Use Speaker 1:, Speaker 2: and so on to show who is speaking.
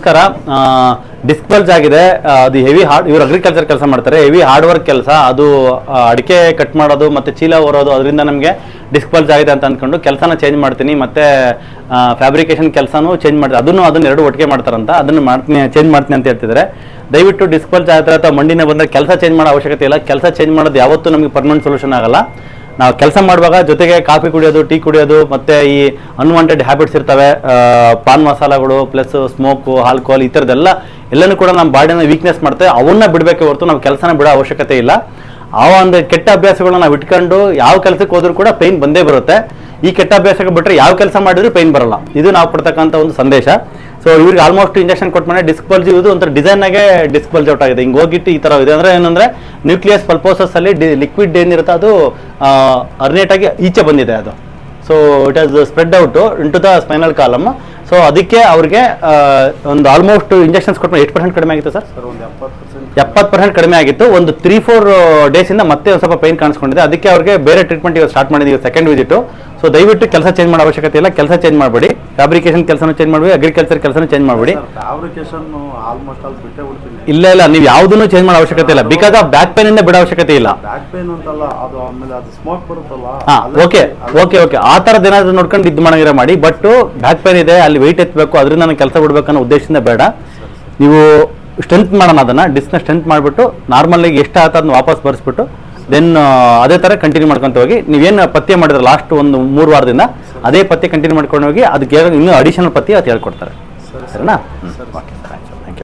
Speaker 1: ನಮಸ್ಕಾರ. Disc bulge ಆಗಿದೆ, ಅದು ಹೆವಿ ಹಾರ್ಡ್. ಇವರು ಅಗ್ರಿಕಲ್ಚರ್ ಕೆಲಸ ಮಾಡ್ತಾರೆ, ಹೆವಿ ಹಾರ್ಡ್ ವರ್ಕ್ ಕೆಲಸ. ಅದು ಅಡಿಕೆ ಕಟ್ ಮಾಡೋದು ಮತ್ತು ಚೀಲ ಹೊರೋದು, ಅದರಿಂದ ನಮಗೆ ಡಿಸ್ಕ್ ಬಲ್ಜ್ ಆಗಿದೆ ಅಂತ ಅಂದ್ಕೊಂಡು ಕೆಲಸನ ಚೇಂಜ್ ಮಾಡ್ತೀನಿ. ಮತ್ತು ಫ್ಯಾಬ್ರಿಕೇಷನ್ ಕೆಲಸನೂ ಚೇಂಜ್ ಮಾಡ್ತೀನಿ. ಅದನ್ನು ಎರಡು ಒಟ್ಟಿಗೆ ಮಾಡ್ತಾರಂತ, ಅದನ್ನು ಚೇಂಜ್ ಮಾಡ್ತೀನಿ ಅಂತ ಹೇಳ್ತಿದ್ದಾರೆ. ದಯವಿಟ್ಟು ಡಿಸ್ಕ್ ಬಲ್ಜ್ ಆ ಥರ ಅಥವಾ ಮಂಡಿನ ಬಂದರೆ ಕೆಲಸ ಚೇಂಜ್ ಮಾಡೋ ಅವಶ್ಯಕತೆ ಇಲ್ಲ. ಕೆಲಸ ಚೇಂಜ್ ಮಾಡೋದು ಯಾವತ್ತೂ ನಮಗೆ ಪರ್ಮನೆಂಟ್ ಸೊಲ್ಯೂಷನ್ ಆಗಲ್ಲ. ನಾವು ಕೆಲಸ ಮಾಡುವಾಗ ಜೊತೆಗೆ ಕಾಫಿ ಕುಡಿಯೋದು, ಟೀ ಕುಡಿಯೋದು, ಮತ್ತು ಈ ಅನ್ವಾಂಟೆಡ್ ಹ್ಯಾಬಿಟ್ಸ್ ಇರ್ತವೆ, ಪಾನ್ ಮಸಾಲಗಳು ಪ್ಲಸ್ ಸ್ಮೋಕು, ಆಲ್ಕೋಹಾಲ್ ಈ ಥರದ್ದೆಲ್ಲ ಎಲ್ಲನೂ ಕೂಡ ನಮ್ಮ ಬಾಡಿನ ವೀಕ್ನೆಸ್ ಮಾಡ್ತೇವೆ. ಅವನ್ನ ಬಿಡಬೇಕೆ ಹೊರತು ನಾವು ಕೆಲಸನ ಬಿಡೋ ಅವಶ್ಯಕತೆ ಇಲ್ಲ. ಆ ಒಂದು ಕೆಟ್ಟ ಅಭ್ಯಾಸಗಳನ್ನ ನಾವು ಇಟ್ಕೊಂಡು ಯಾವ ಕೆಲಸಕ್ಕೆ ಹೋದ್ರೂ ಕೂಡ ಪೈನ್ ಬಂದೇ ಬರುತ್ತೆ. ಈ ಕೆಟ್ಟ ಅಭ್ಯಾಸಕ್ಕೆ ಬಿಟ್ಟರೆ ಯಾವ ಕೆಲಸ ಮಾಡಿದ್ರೂ ಪೈನ್ ಬರಲ್ಲ. ಇದು ನಾವು ಕೊಡ್ತಕ್ಕಂಥ ಒಂದು ಸಂದೇಶ. ಸೊ ಇವ್ರಿಗೆ ಆಲ್ಮೋಸ್ಟ್ ಇಂಜೆಕ್ಷನ್ ಕೊಟ್ಮೇಲೆ ಡಿಸ್ಕ್ ಬಲ್ಜ್ ಇದು ಒಂಥರ ಡಿಸೈನಾಗೆ ಡಿಸ್ಕ್ ಬಲ್ಜ್ ಔಟ್ ಆಗಿದೆ. ಹಿಂಗೆ ಹೋಗಿಟ್ಟು ಈ ಥರ ಇದೆ. ಅಂದರೆ ಏನಂದರೆ ನ್ಯೂಕ್ಲಿಯಸ್ ಪಲ್ಪೋಸಸ್ ಅಲ್ಲಿ ಲಿಕ್ವಿಡ್ ಏನಿರುತ್ತೆ ಅದು ಅರ್ನೇಟಾಗಿ ಈಚೆ ಬಂದಿದೆ ಅದು. So it has spread out into the spinal column. So ಅದಕ್ಕೆ ಅವ್ರಿಗೆ ಒಂದು ಆಲ್ಮೋಸ್ಟ್ ಇಂಜೆಕ್ಷನ್ಸ್ ಕೊಟ್ಮೇಲೆ 8% ಕಡಿಮೆ ಆಗಿತ್ತು ಸರ್. 70% ಕಡಿಮೆ ಆಗಿತ್ತು. ಒಂದು 3-4 ಡೇಸಿಂದ ಮತ್ತೆ ಒಂದು ಸ್ವಲ್ಪ ಪೈನ್ ಕಾಣಿಸ್ಕೊಂಡಿದೆ. ಅದಕ್ಕೆ ಅವ್ರಿಗೆ ಬೇರೆ ಟ್ರೀಟ್ಮೆಂಟ್ ಇವಾಗ ಸ್ಟಾರ್ಟ್ ಮಾಡಿದ್ದೀವಿ, ಸೆಕೆಂಡ್ ವಿಸಿಟು. ಸೊ ದಯವಿಟ್ಟು ಕೆಲಸ ಚೇಂಜ್ ಮಾಡೋ ಅವಶ್ಯಕತೆ ಇಲ್ಲ. ಕೆಲಸ ಚೇಂಜ್ ಮಾಡಬೇಡಿ. ಫ್ಯಾಬ್ರಿಕೇಶನ್ ಕೆಲಸನೂ ಚೇಂಜ್ ಮಾಡಬೇಡಿ, ಅಗ್ರಿಕಲ್ಚರ್ ಕೆಲಸನೂ ಚೇಂಜ್ ಮಾಡಬೇಡಿ. ಇಲ್ಲ ಇಲ್ಲ, ನೀವು ಯಾವುದನ್ನು ಚೇಂಜ್ ಮಾಡೋ ಅವಶ್ಯಕತೆ ಇಲ್ಲ. ಬಿಕಾಸ್ ಆಫ್ ಬ್ಯಾಕ್ ಪೈನ್ ಇಂದ ಬಿಡೋ ಅವಶ್ಯಕತೆ ಇಲ್ಲ. ಓಕೆ ಓಕೆ ಓಕೆ, ಆ ಥರದ್ದು ಏನಾದರೂ ನೋಡ್ಕೊಂಡು ಇದು ಮಾಡೋಂಗಿರೋ ಮಾಡಿ. ಬಟ್ ಬ್ಯಾಕ್ ಪೈನ್ ಇದೆ, ಅಲ್ಲಿ ವೆಯ್ಟ್ ಎತ್ತಬೇಕು, ಅದರಿಂದ ನಾನು ಕೆಲಸ ಬಿಡಬೇಕನ್ನೋ ಉದ್ದೇಶದಿಂದ ಬೇಡ. ನೀವು ಸ್ಟ್ರೆಂತ್ ಮಾಡೋಣ, ಅದನ್ನು ಡಿಸ್ಕ್ನ ಸ್ಟ್ರೆಂತ್ ಮಾಡಿಬಿಟ್ಟು ನಾರ್ಮಲಾಗಿ ಎಷ್ಟು ಆತ ಅದನ್ನ ವಾಪಸ್ ಬರೆಸ್ಬಿಟ್ಟು ದೆನ್ ಅದೇ ಥರ ಕಂಟಿನ್ಯೂ ಮಾಡ್ಕೊತ ಹೋಗಿ. ನೀವೇನು ಪಥ್ಯ ಮಾಡಿದ್ರೆ ಲಾಸ್ಟ್ ಒಂದು 3 ವಾರದಿಂದ ಅದೇ ಪಥ್ಯ ಕಂಟಿನ್ಯೂ ಮಾಡ್ಕೊಂಡು ಹೋಗಿ. ಅದಕ್ಕೆ ಇನ್ನೂ ಅಡಿಷನಲ್ ಪಥ್ಯ ಅದು ಹೇಳ್ಕೊಡ್ತಾರೆ. ಸರಿನಾ? ಓಕೆ.